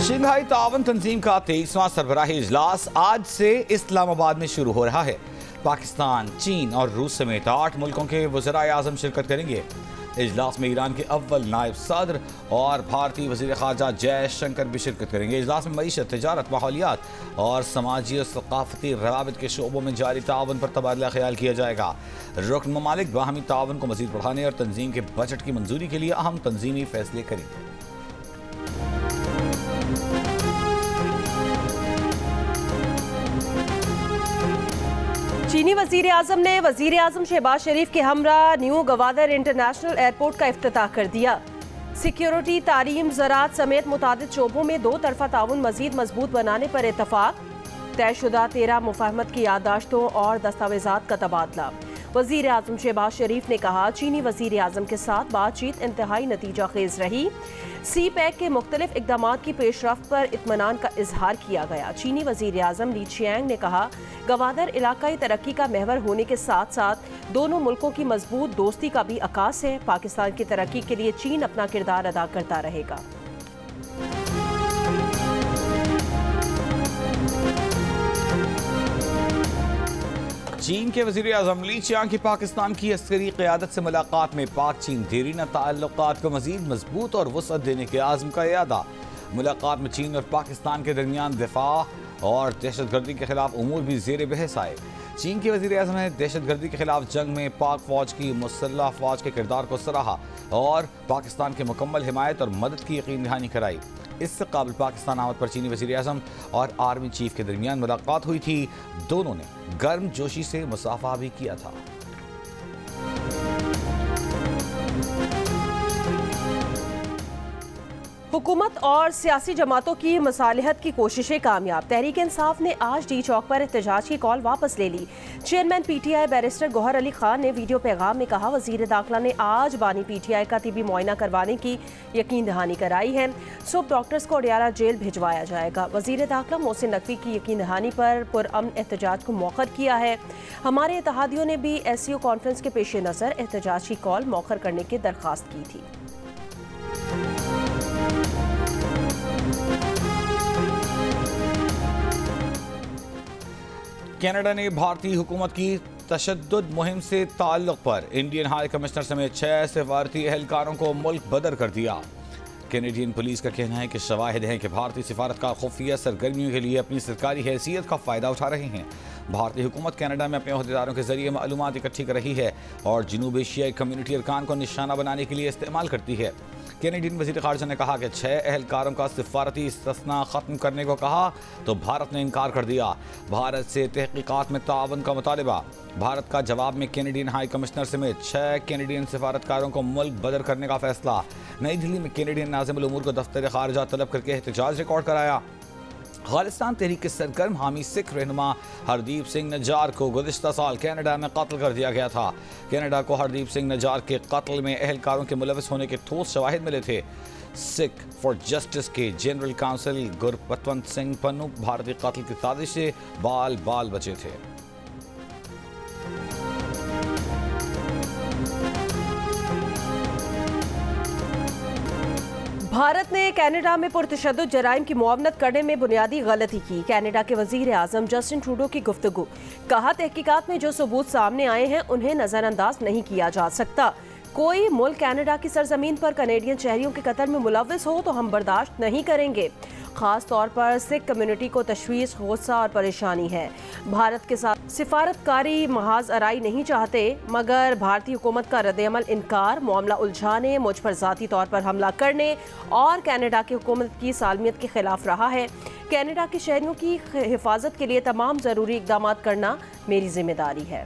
Shanghai ताउन तंजीम का 23वां सरबराही इजलास आज से इस्लामाबाद में शुरू हो रहा है। पाकिस्तान, चीन और रूस समेत 8 मुल्कों के वज़राए आज़म शिरकत करेंगे। इजलास में ईरान के अव्वल नायब सदर और भारतीय वज़ीर ख़ारजा जयशंकर भी शिरकत करेंगे। इजलास में मईशत, तिजारत, माहौलियात और समाजी और सकाफती रवाबित के शोबों में जारी ताउन पर तबादला ख्याल किया जाएगा। रुकन ममालिक बाहमी ताउन को मज़ीद बढ़ाने और तंजीम के बजट की मंजूरी के लिए अहम तंजीमी फैसले करेंगे। चीनी वज़ीर आज़म ने वज़ीर आज़म शहबाज शरीफ के हमरा न्यू गवादर इंटरनेशनल एयरपोर्ट का इफ्तिताह कर दिया। सिक्योरिटी, तालीम, ज़राअत समेत मुतादिद शोबों में 2 तरफ़ा ताउन मज़ीद मजबूत बनाने पर इत्तफ़ाक़। तयशुदा 13 मुफ़ाहमत की याददाश्तों और दस्तावेज़ात का तबादला। वज़ीर आज़म शहबाज शरीफ ने कहा, चीनी वज़ीर आज़म के साथ बातचीत इंतहाई नतीजा खेज़ रही। सी पैक के मुख्तलिफ इक़दामात की पेशरफ्त पर इत्मीनान का इजहार किया गया। चीनी वज़ीर आज़म ली चियांग ने कहा, गवादर इलाकाई तरक्की का महवर होने के साथ साथ दोनों मुल्कों की मजबूत दोस्ती का भी अकास है। पाकिस्तान की तरक्की के लिए चीन अपना किरदार अदा करता रहेगा। चीन के वज़ीर आज़म ली चियांग की पाकिस्तान की अस्करी क़यादत से मुलाकात में पाक चीन देरीना ताल्लुकात को मज़ीद मजबूत और वसअत देने के आज़म का इरादा। मुलाकात में चीन और पाकिस्तान के दरमियान दिफा और दहशतगर्दी के खिलाफ उमूर भी ज़ेर बहस आए। चीन के वज़ीर आज़म ने दहशतगर्दी के खिलाफ जंग में पाक फ़ौज की मुसल्लह फ़ौज के किरदार को सराहा और पाकिस्तान की मुकम्मल हिमायत और मदद की यकीन दहानी कराई। इससे काबिल पाकिस्तान आमद पर चीनी वज़ीर आज़म और आर्मी चीफ के दरमियान मुलाकात हुई थी। दोनों ने गर्म जोशी से मुसाफा भी किया था। हुकूमत और सियासी जमातों की मसालिहत की कोशिशें कामयाब। तहरीक इंसाफ ने आज डी चौक पर एहतजाज की कॉल वापस ले ली। Chairman PTI barrister Gohar Ali Khan ने वीडियो पैगाम में कहा, वज़ीर दाखिला ने आज बानी PTI का तिबी मुआयना करवाने की यकीन दहानी कराई है। सुबह डॉक्टर्स को अडियाला जेल भिजवाया जाएगा। वज़ीर दाखिला मोहसिन नकवी की यकीन दहानी पर पुरअमन एहतजाज को मौखर किया है। हमारे इत्तेहादियों ने भी SCO कॉन्फ्रेंस के पेश नज़र एहतजाज की कॉल मौखर करने की दरख्वास्त की थी। कनाडा ने भारतीय हुकूमत की तशद्दुद मुहिम से ताल्लुक़ पर इंडियन हाई कमिश्नर समेत 6 सफारती एहलकारों को मुल्क बदर कर दिया। कैनेडियन पुलिस का कहना है कि शवाहिद हैं कि भारतीय सिफारतकार खुफिया सरगर्मियों के लिए अपनी सरकारी हैसियत का फ़ायदा उठा रहे हैं। भारतीय हुकूमत कनाडा में अपने अहदेदारों के जरिए मालूमात इकट्ठी कर रही है और जनूब एशियाई कम्युनिटी अरकान को निशाना बनाने के लिए इस्तेमाल करती है। कैनेडियन वज़ीर ख़ारजा ने कहा कि 6 एहलकारों का सिफारती इस्तिस्ना ख़त्म करने को कहा तो भारत ने इनकार कर दिया। भारत से तहक़ीक़ात में ताउन का मुतालिबा। भारत का जवाब में कैनेडियन हाई कमिश्नर समेत 6 कैनेडियन सिफारतकारों को मुल्क बदर करने का फैसला। नई दिल्ली में कैनेडियन नाज़िमुल उमूर को दफ्तर ख़ारजा तलब करके एहतजाज रिकॉर्ड कराया। खालिस्तान तहरीक के सरगर्म हामी सिख रहनुमा हरदीप सिंह नज्जार को गुज़िश्ता साल कनाडा में कत्ल कर दिया गया था। कनाडा को हरदीप सिंह नज्जार के कत्ल में एहलकारों के मुलविस होने के ठोस शवाहिद मिले थे। सिख फॉर जस्टिस के जनरल काउंसिल गुरपतवंत सिंह पन्नू भारतीय कत्ल की साजिश से बाल बाल बचे थे। भारत ने कनाडा में पुरतशद्दुद जराइम की मुआवनत करने में बुनियादी गलती की। कनाडा के वज़ीर आज़म जस्टिन ट्रूडो की गुफ्तगू। कहा, तहकीकात में जो सबूत सामने आए हैं उन्हें नज़रअंदाज नहीं किया जा सकता। कोई मुल्क कनाडा की सरजमीन पर कनेडियन शहरियों के कत्ल में मुलविस हो तो हम बर्दाश्त नहीं करेंगे। ख़ास तौर पर सिख कम्युनिटी को तशवीश, गुस्सा और परेशानी है। भारत के साथ सिफारतकारी महाज आराई नहीं चाहते, मगर भारतीय हुकूमत का रद्द-ए-अमल इनकार, मामला उलझाने, मुझ पर ज़ाती तौर पर हमला करने और कनाडा की हुकूमत की सालमियत के खिलाफ रहा है। कनाडा के शहरियों की हिफाजत के लिए तमाम ज़रूरी इक़दाम करना मेरी जिम्मेदारी है।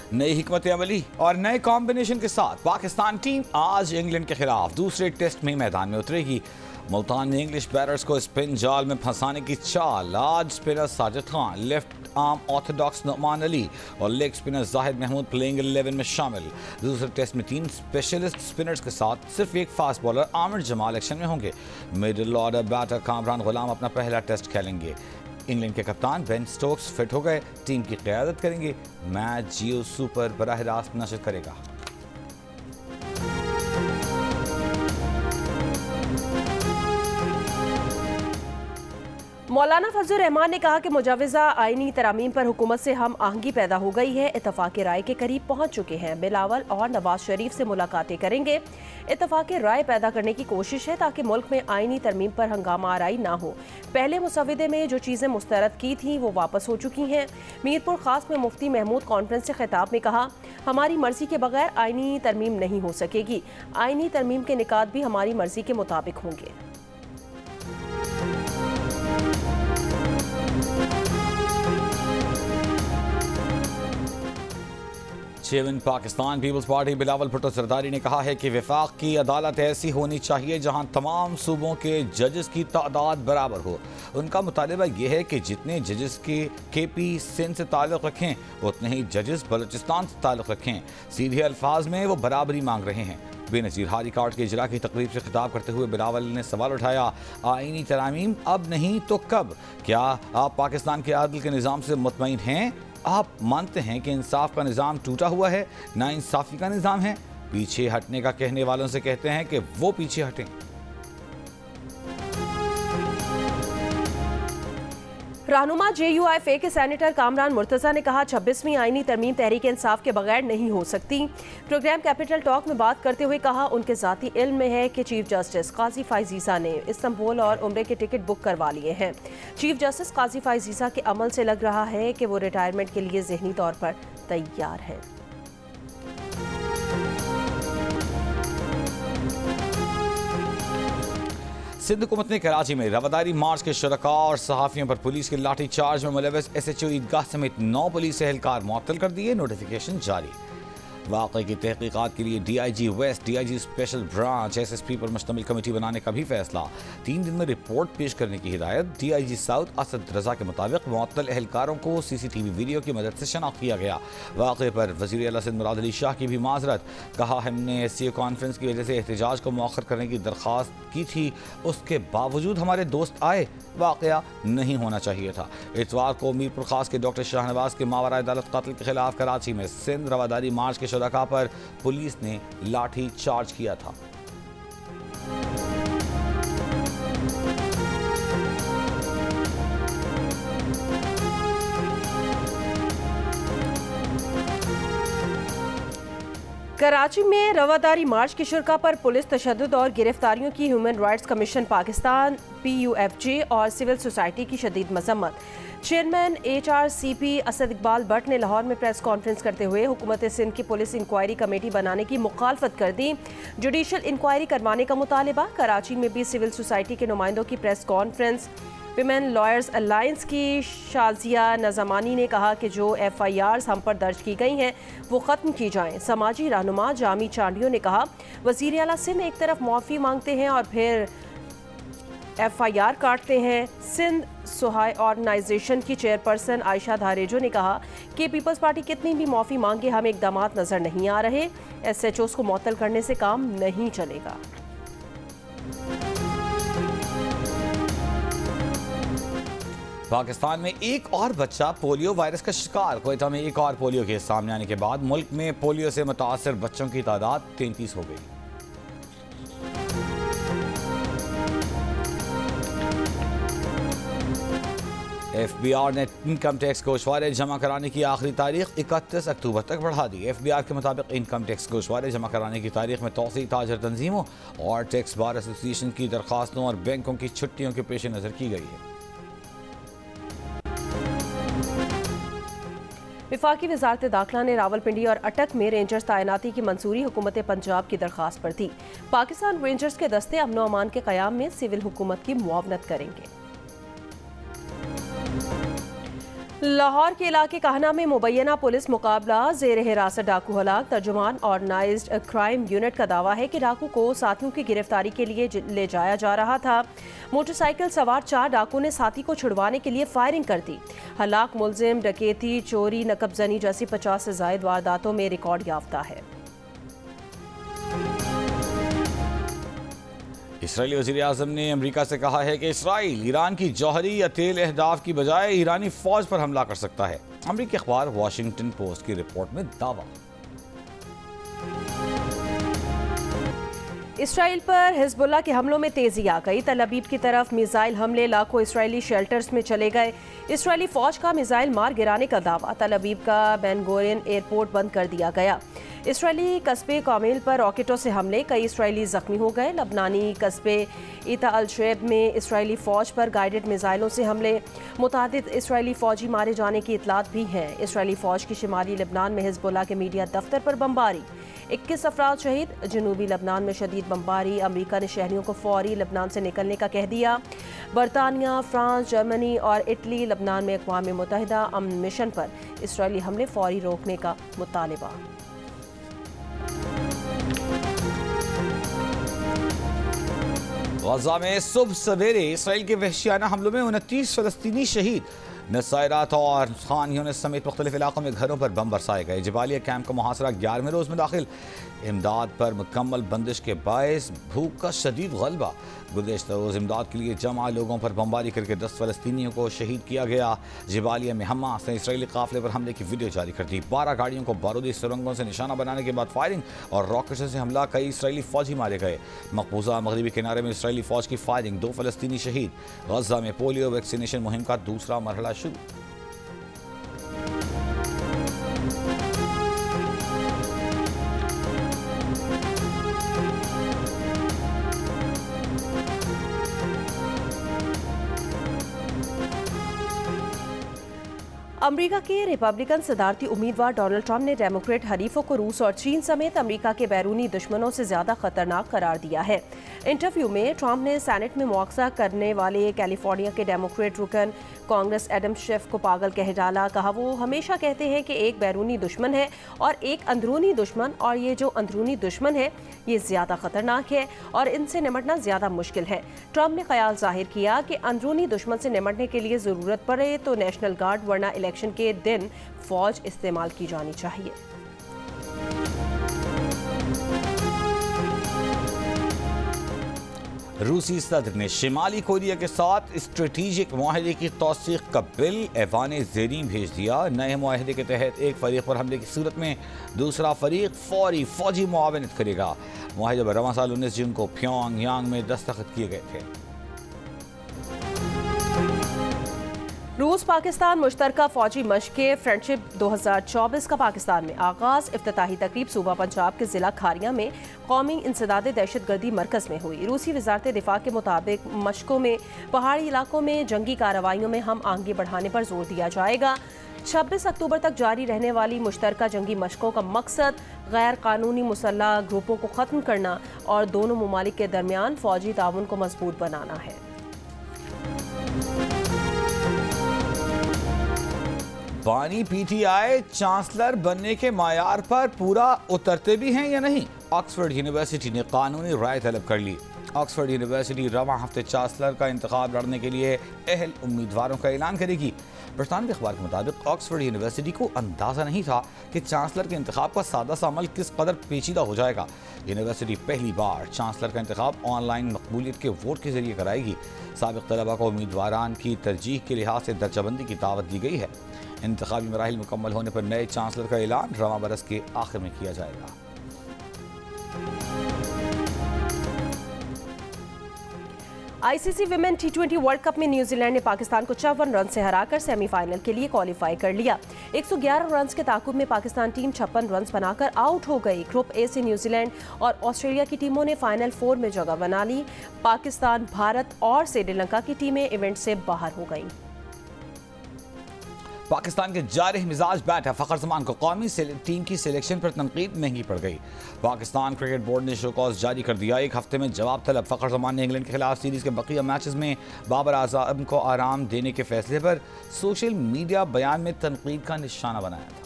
नई हिकमत अमली और नए कॉम्बिनेशन के साथ पाकिस्तान टीम आज इंग्लैंड के खिलाफ दूसरे टेस्ट में मैदान में उतरेगी। मुल्तान में इंग्लिश बैटर्स को स्पिन जाल में फंसाने की चाल। आज spinner Sajid Khan, left arm orthodox Noman Ali और leg spinner Zahid Mahmood playing 11 में शामिल। दूसरे टेस्ट में 3 स्पेशलिस्ट स्पिनर्स के साथ सिर्फ एक fast bowler Aamir Jamal action में होंगे। मिडिल ऑर्डर बैटर कामरान गुलाम अपना पहला टेस्ट खेलेंगे। इंग्लैंड के कप्तान बेन स्टोक्स फिट हो गए, टीम की क़यादत करेंगे। मैच जियो सुपर बराह रास्त नशर करेगा। मौलाना फजलुर रहमान ने कहा कि मुजाविजा आईनी तरामीम पर हुकूमत से हम आहंगी पैदा हो गई है। इत्तफाक़ राय के करीब पहुंच चुके हैं। बिलावल और नवाज शरीफ से मुलाकातें करेंगे। इत्तफाक़ राय पैदा करने की कोशिश है ताकि मुल्क में आईनी तरमीम पर हंगामा आराई ना हो। पहले मुसविदे में जो चीज़ें मुस्तरद की थी वो वापस हो चुकी हैं। मीरपुर खास में मुफ्ती महमूद कॉन्फ्रेंस से खिताब में कहा, हमारी मर्जी के बगैर आईनी तरमीम नहीं हो सकेगी। आईनी तरमीम के निकात भी हमारी मर्जी के मुताबिक होंगे। चेयरमैन पाकिस्तान पीपल्स पार्टी बिलावल भुट्टो सरदारी ने कहा है कि वफाक की अदालत ऐसी होनी चाहिए जहां तमाम सूबों के जजेस की तादाद बराबर हो। उनका मुतालिबा यह है कि जितने जजेस के KP सिंध से ताल्लुक़ रखें उतने ही जजेस बलूचिस्तान से ताल्लुक़ रखें। सीधे अल्फाज में वो बराबरी मांग रहे हैं। बेनज़ीर हारी कार्ड के इजरा की तकरीब से खिताब करते हुए बिलावल ने सवाल उठाया, आईनी तरामीम अब नहीं तो कब? क्या आप पाकिस्तान के आदल के निज़ाम से मुतमईन हैं? आप मानते हैं कि इंसाफ का निज़ाम टूटा हुआ है, नाइंसाफ़ी का निज़ाम है? पीछे हटने का कहने वालों से कहते हैं कि वो पीछे हटें। रहनुमा JUIFA के सेनेटर कामरान मुर्तज़ा ने कहा, 26वीं आईनी तरमीम तहरीक इंसाफ के बगैर नहीं हो सकती। प्रोग्राम कैपिटल टॉक में बात करते हुए कहा, उनके ज़ाती इल्म में है कि चीफ जस्टिस काजी फाइज़ ने इस्तांबुल और उम्रे के टिकट बुक करवा लिए हैं। चीफ जस्टिस काजी फाइज़ के अमल से लग रहा है कि वो रिटायरमेंट के लिए ज़हनी तौर पर तैयार हैं। सिंध हुकूमत ने कराची में रवादारी मार्च के शुरका और सहाफ़ियों पर पुलिस के लाठी चार्ज में मुलव्वस SHO ईदगाह समेत 9 पुलिस एहलकार मुअत्तल कर दिए। नोटिफिकेशन जारी। वाक़े की तहकीकात के लिए DIG west, DIG special branch, SSP पर मुश्तमिल कमेटी बनाने का भी फैसला। 3 दिन में रिपोर्ट पेश करने की हिदायत। DIG साउथ असद रजा के मुताबिक मुअत्तल एहलकारों को CCTV वीडियो की मदद से शनाख्त किया गया। वाक़े पर वज़ीर आला सिंध मुराद अली शाह की भी माजरत। कहा, हमने SCO कॉन्फ्रेंस की वजह से एहतजाज को मौखर करने की दरख्वास्त की थी, उसके बावजूद हमारे दोस्त आए। वाक़या नहीं होना चाहिए था। इतवार को मीरपुर खास के डॉक्टर शाहनवाज के मावरा अदालत कत्ल के खिलाफ कराची में सिंध रवादारी मार्च के शुरका पर पुलिस ने लाठी चार्ज किया था। कराची में रवादारी मार्च की शुरका पर पुलिस तशद्दुद और गिरफ्तारियों की human rights commission Pakistan PUFG और सिविल सोसाइटी की शदीद मजम्मत। चेयरमैन HRCP असद इकबाल भट्ट ने लाहौर में प्रेस कॉन्फ्रेंस करते हुए हुकूमत सिंध की पुलिस इंक्वायरी कमेटी बनाने की मुखालफत कर दी। जुडिशल इंक्वायरी करवाने का मुतालिबा। कराची में भी सिविल सोसाइटी के नुमाइंदों की press conference. Women lawyers alliance की शाजिया नज़मानी ने कहा कि जो FIRs हम पर दर्ज की गई हैं वो ख़त्म की जाएं। समाजी रहनुमा जामी चांडियों ने कहा, वज़ीर आला सिंध एक तरफ मुआफ़ी मांगते हैं और फिर FIR काटते हैं। सिंध सुहाय ऑर्गेनाइजेशन की चेयरपर्सन आयशा धारेजो ने कहा कि पीपल्स पार्टी कितनी भी मुआफ़ी मांगे हमें इक़दामात नज़र नहीं आ रहे। SHOs को मुअत्तल करने से काम नहीं चलेगा। पाकिस्तान में एक और बच्चा पोलियो वायरस का शिकार। कोयटा में एक और पोलियो केस सामने आने के बाद मुल्क में पोलियो से मुतासर बच्चों की तादाद 33 हो गई। FBI ने इनकम टैक्स गोशवारे जमा कराने की आखिरी तारीख 31 अक्टूबर तक बढ़ा दी। FBI के मुताबिक इनकम टैक्स गोशवारे जमा कराने की तारीख में तौसी ताजर तंजीमों और टैक्स बार एसोसिएशन की दरखास्तों और बैंकों की छुट्टियों के पेश नज़र की गई है। वफाकी वजारत दाखिला ने रावलपिंडी और अटक में रेंजर्स तैनाती की मंजूरी हुकूमत पंजाब की दरख्वास्त पर दी। पाकिस्तान रेंजर्स के दस्ते अमन व अमान के क़याम में सिविल हुकूमत की मुआवनत करेंगे। लाहौर के इलाके कहना में मुबैना पुलिस मुकाबला, ज़ेर हिरासत डाकू हलाक। तर्जुमान ऑर्गेनाइज्ड क्राइम यूनिट का दावा है कि डाकू को साथियों की गिरफ्तारी के लिए ले जाया जा रहा था। मोटरसाइकिल सवार 4 डाकू ने साथी को छुड़वाने के लिए फायरिंग कर दी। हलाक मुलजिम डकैती, चोरी, नकबजनी जैसी 50 से ज़ायद वारदातों में रिकॉर्ड याफ्ता है। इसराइली वज़ीर आज़म ने अमेरिका से कहा है कि इसराइल ईरान की जौहरी या तेल अहदाफ की बजाय ईरानी फौज पर हमला कर सकता है। अमेरिकी अखबार वाशिंगटन पोस्ट की रिपोर्ट में दावा। इसराइल पर हिजबुल्लाह के हमलों में तेजी आ गई। तल अबीब की तरफ मिसाइल हमले, लाखों इसराइली शेल्टर्स में चले गए। इसराइली फौज का मिसाइल मार गिराने का दावा। तल अबीब का बेन गोरियन एयरपोर्ट बंद कर दिया गया। इसराइली कस्बे कामिल पर रॉकेटों से हमले, कई इसराइली जख्मी हो गए। लबनानी कस्बे ईता अल शेब में इसराइली फौज पर गाइडेड मिसाइलों से हमले, मुतादिद इसराइली फौजी मारे जाने की इतलात भी हैं। इसराइली फौज की शिमाली लबनान में हिजबुल्लाह के मीडिया दफ्तर पर बमबारी, 21 अफराद शहीद। जनूबी लबनान में शदीद बमबारी, अमरीका ने शहरियों को फौरी लबनान से निकलने का कह दिया। बरतानिया, फ्रांस, जर्मनी और इटली लबनान में अक़वाम मुत्तहिदा अमन मिशन पर इसराइली हमले फौरी रोकने का मुतालबा। गजा में सुबह सवेरे इसराइल के वहशियाना हमलों में 29 फलस्तीनी शहीद। नसायरात और खान यूनिस समेत मुख्तलिफ इलाकों में घरों पर बम बरसाए गए। जबालिया कैंप का मुहासरा 11वें रोज में दाखिल। इमदाद पर मुकम्मल बंदिश के बायस भूख का शदीद गलबा। गुज़श्ता रोज़ इमदाद के लिए जमा लोगों पर बमबारी करके 10 फलस्तीनियों को शहीद किया गया। जबालिया में हमास ने इसराइली काफिले पर हमले की वीडियो जारी कर दी। 12 गाड़ियों को बारूदी सुरंगों से निशाना बनाने के बाद फायरिंग और रॉकेटों से हमला, कई इसराइली फौजी मारे गए। मकबूजा मगरबी किनारे में इसराइली फौज की फायरिंग, 2 फलस्तीनी शहीद। गजा में पोलियो वैक्सीनेशन मुहिम का दूसरा मरहला शुरू। अमेरिका के रिपब्लिकन सदारती उम्मीदवार डोनाल्ड ट्रंप ने डेमोक्रेट हरीफों को रूस और चीन समेत अमेरिका के बैरूनी दुश्मनों से ज्यादा खतरनाक करार दिया है। इंटरव्यू में ट्रंप ने सेनेट में मुआवजा करने वाले कैलिफोर्निया के डेमोक्रेट रुकन कांग्रेस एडम शेफ को पागल कह डाला। कहा, वो हमेशा कहते हैं कि एक बैरूनी दुश्मन है और एक अंदरूनी दुश्मन, और ये जो अंदरूनी दुश्मन है ये ज्यादा खतरनाक है और इनसे निपटना ज्यादा मुश्किल है। ट्रंप ने ख्याल जाहिर किया कि अंदरूनी दुश्मन से निपटने के लिए जरूरत पड़े तो नेशनल गार्ड वरना इलेक्शन के दिन फौज इस्तेमाल की जानी चाहिए। रूसी सदर ने शिमाली कोरिया के साथ स्ट्रेटेजिक मुआहदे की तौसीक का बिल ऐवान ज़ेरीन भेज दिया। नए मुआहदे के तहत एक फरीक पर हमले की सूरत में दूसरा फरीक फौरी फौजी मुआवनत करेगा। मुआहदे पर रवां साल 19 जून को प्योंगयांग में दस्तखत किए गए थे। रूस पाकिस्तान मुश्तरका फौजी मशक़े फ्रेंडशिप 2024 का पाकिस्तान में आगाज। इफ्तिताही तकरीब सूबा पंजाब के जिला खारिया में कौमी इंसदाद दहशतगर्दी मरकज़ में हुई। रूसी वजारत दिफा के मुताबिक मशकों में पहाड़ी इलाकों में जंगी कार्रवाइयों में हम आहंगी बढ़ाने पर जोर दिया जाएगा। 26 अक्टूबर तक जारी रहने वाली मुश्तरका जंगी मशकों का मकसद गैर कानूनी मुसल्लह ग्रुपों को ख़त्म करना और दोनों ममालिक के दरमियान फौजी ताउन को मजबूत बनाना है। बानी पीटीआई चांसलर बनने के मायार पर पूरा उतरते भी हैं या नहीं? ऑक्सफोर्ड यूनिवर्सिटी ने कानूनी राय तलब कर ली। ऑक्सफोर्ड यूनिवर्सिटी रवां हफ्ते चांसलर का इंतखाब लड़ने के लिए अहल उम्मीदवारों का ऐलान करेगी। बरतानवी अखबार के मुताबिक ऑक्सफोर्ड यूनिवर्सिटी को अंदाज़ा नहीं था कि चांसलर के इंतखाब का सादा सा अमल किस कदर पेचीदा हो जाएगा। यूनिवर्सिटी पहली बार चांसलर का इंतखाब ऑनलाइन मकबूलियत के वोट के जरिए कराएगी। साबिक तलबा को उम्मीदवारान की तरजीह के लिहाज से दर्जाबंदी की दावत दी गई है। इंतखाबी मराहिल मुकम्मल होने पर नए चांसलर का ऐलान रवां बरस के आखिर में किया जाएगा। ICC women T20 world cup में न्यूजीलैंड ने पाकिस्तान को 54 रन से हराकर सेमीफाइनल के लिए क्वालिफाई कर लिया। 111 रन के ताकुब में पाकिस्तान टीम 56 रन बनाकर आउट हो गई। ग्रुप ए से न्यूजीलैंड और ऑस्ट्रेलिया की टीमों ने फाइनल 4 में जगह बना ली। पाकिस्तान, भारत और श्रीलंका की टीमें इवेंट से बाहर हो गईं। पाकिस्तान के जारिह मिजाज बैटर फ़खर जमान को कौमी टीम की सिलेक्शन पर तनकीद महंगी पड़ गई। पाकिस्तान क्रिकेट बोर्ड ने शोकॉज जारी कर दिया। एक हफ्ते में जवाब तलब। फ़खर जमान ने इंग्लैंड के खिलाफ सीरीज के बकिया मैचेस में बाबर आज़म को आराम देने के फैसले पर सोशल मीडिया बयान में तनकीद का निशाना बनाया था।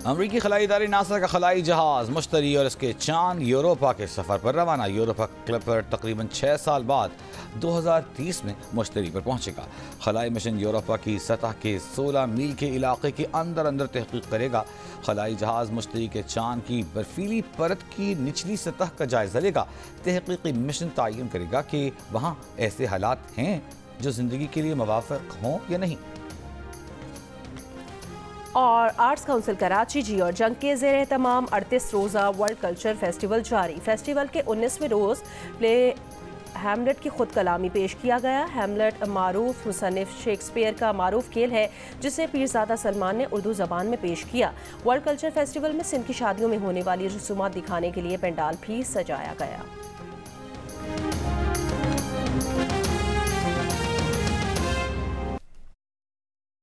अमरीकी खलाई इदारे नासा का खलाई जहाज मुश्तरी और इसके चांद यूरोपा के सफर पर रवाना। यूरोपा क्लब पर तकरीबन 6 साल बाद 2030 में मुश्तरी पर पहुंचेगा। खलाई मिशन यूरोपा की सतह के 16 मील के इलाके के अंदर अंदर तहकीक करेगा। खलाई जहाज मुश्तरी के चांद की बर्फीली परत की निचली सतह का जायजा लेगा। तहकीकी मिशन तयन करेगा कि वहाँ ऐसे हालात हैं जो जिंदगी के लिए मुवाफिक हों या नहीं। और आर्ट्स काउंसिल कराची जी और जंग के ज़ेर एहतमाम 38 रोज़ा वर्ल्ड कल्चर फेस्टिवल जारी। फेस्टिवल के 19वें रोज़ प्ले हैमलेट की खुद कलामी पेश किया गया। हैमलेट मारूफ मुसन्निफ शेक्सपियर का मारूफ खेल है जिसे पीरज़ादा सलमान ने उर्दू ज़बान में पेश किया। वर्ल्ड कल्चर फेस्टिवल में सिंध की शादियों में होने वाली रसूमात दिखाने के लिए पंडाल भी सजाया गया।